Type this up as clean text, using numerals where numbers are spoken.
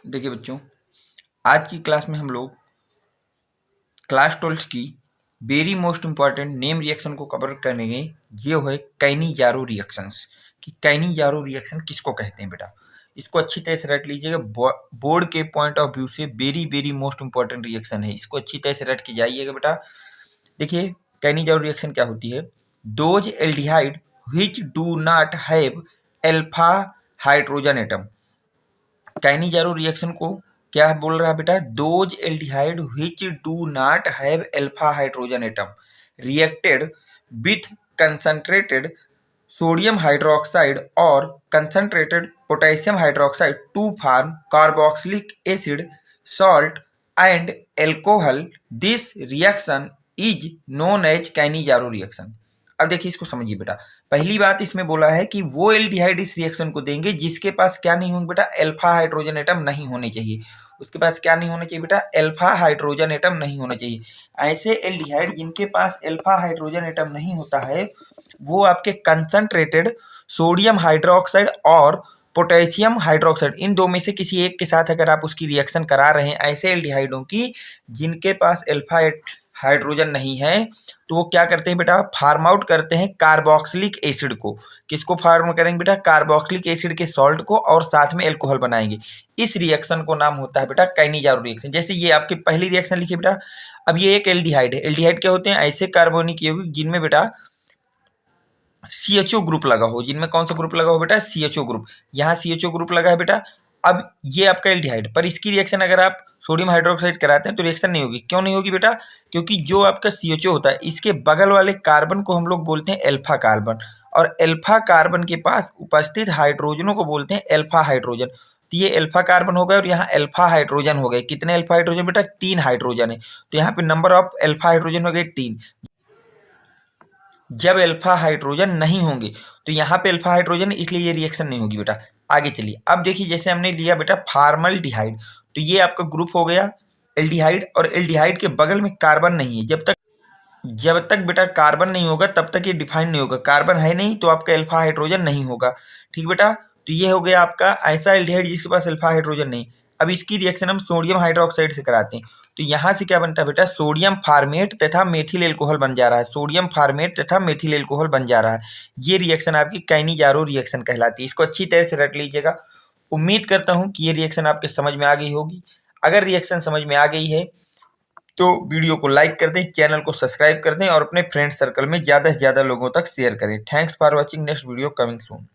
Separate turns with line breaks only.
देखिए बच्चों, आज की क्लास में हम लोग क्लास 12th की very most important name reaction को कवर करेंगे। ये है कैनिजारो रिएक्शंस कि कैनिजारो रिएक्शन किसको कहते हैं बेटा। इसको अच्छी तरह से रट लीजिएगा। बोर्ड के पॉइंट ऑफ व्यू से very very most important reaction है। इसको अच्छी तरह से रट के जाइएगा बेटा। देखिए कैनिजारो रिएक्शन क्या होती है। Those aldehyde which do not have alpha hydrogen atom. Cannizzaro reaction को क्या बोल रहा है बेटा। Those aldehyde which do not have alpha hydrogen atom reacted with concentrated sodium hydroxide और concentrated potassium hydroxide to form carboxylic acid salt and alcohol. This reaction is known as Cannizzaro reaction. अब देखिए इसको समझिए बेटा। पहली बात इसमें बोला है कि वो एल्डिहाइड इस रिएक्शन को देंगे जिसके पास क्या नहीं होंगे बेटा, अल्फा हाइड्रोजन एटम नहीं होने चाहिए। उसके पास क्या नहीं होना चाहिए बेटा, अल्फा हाइड्रोजन एटम नहीं होना चाहिए। ऐसे एल्डिहाइड जिनके पास अल्फा हाइड्रोजन एटम नहीं होता है वो आपके कंसंट्रेटेड सोडियम हाइड्रोक्साइड और पोटेशियम हाइड्रोक्साइड, इन दो में से किसी एक के साथ अगर आप उसकी रिएक्शन करा रहे हैं ऐसे एल्डिहाइडों की जिनके पास अल्फा हाइड्रोजन नहीं है, तो वो क्या करते हैं बेटा, फार्म आउट करते हैं कार्बोक्सिलिक एसिड को। किसको फार्म करेंगे बेटा, कार्बोक्सिलिक एसिड के सॉल्ट को, और साथ में एल्कोहल बनाएंगे। इस रिएक्शन को नाम होता है बेटा कैनिजारो रिएक्शन। जैसे ये आपकी पहली रिएक्शन लिखिए बेटा। अब ये एक एल्डिहाइड है। एल्डिहाइड क्या होते हैं, ऐसे कार्बोनिक यौगिक जिनमें बेटा CHO ग्रुप लगा हो। जिनमें कौन सा ग्रुप लगा हो बेटा, CHO ग्रुप। यहाँ CHO ग्रुप लगा है बेटा। अब ये आपका एल्डिहाइड, पर इसकी रिएक्शन अगर आप सोडियम हाइड्रोक्साइड कराते हैं तो रिएक्शन नहीं होगी। क्यों नहीं होगी बेटा, क्योंकि जो आपका CHO होता है इसके बगल वाले कार्बन को हम लोग बोलते हैं अल्फा कार्बन, और अल्फा कार्बन के पास उपस्थित हाइड्रोजनों को बोलते हैं अल्फा हाइड्रोजन। तो ये अल्फा कार्बन हो गए और यहाँ अल्फा हाइड्रोजन हो गए। कितने अल्फा हाइड्रोजन बेटा, 3 हाइड्रोजन है। तो यहाँ पे नंबर ऑफ अल्फा हाइड्रोजन हो गए 3। जब अल्फा हाइड्रोजन नहीं होंगे तो यहाँ पे अल्फा हाइड्रोजन, इसलिए ये रिएक्शन नहीं होगी बेटा। आगे चलिए। अब देखिए जैसे हमने लिया बेटा फॉर्मल्डिहाइड, तो ये आपका ग्रुप हो गया एल्डिहाइड, और एल्डिहाइड के बगल में कार्बन नहीं है। जब तक बेटा कार्बन नहीं होगा तब तक ये डिफाइन नहीं होगा। कार्बन है नहीं तो आपका अल्फा हाइड्रोजन नहीं होगा। ठीक बेटा, तो ये हो गया आपका ऐसा एल्डिहाइड जिसके पास अल्फा हाइड्रोजन नहीं। अब इसकी रिएक्शन हम सोडियम हाइड्रोक्साइड से कराते हैं, तो यहाँ से क्या बनता है बेटा, सोडियम फार्मेट तथा मेथिल एल्कोहल बन जा रहा है। सोडियम फार्मेट तथा मेथिल एल्कोहल बन जा रहा है। ये रिएक्शन आपकी कैनिजारो रिएक्शन कहलाती है। इसको अच्छी तरह से रट लीजिएगा। उम्मीद करता हूँ कि ये रिएक्शन आपके समझ में आ गई होगी। अगर रिएक्शन समझ में आ गई है तो वीडियो को लाइक कर दें, चैनल को सब्सक्राइब कर दें और अपने फ्रेंड सर्कल में ज़्यादा से ज़्यादा लोगों तक शेयर करें। Thanks for watching. Next video coming soon.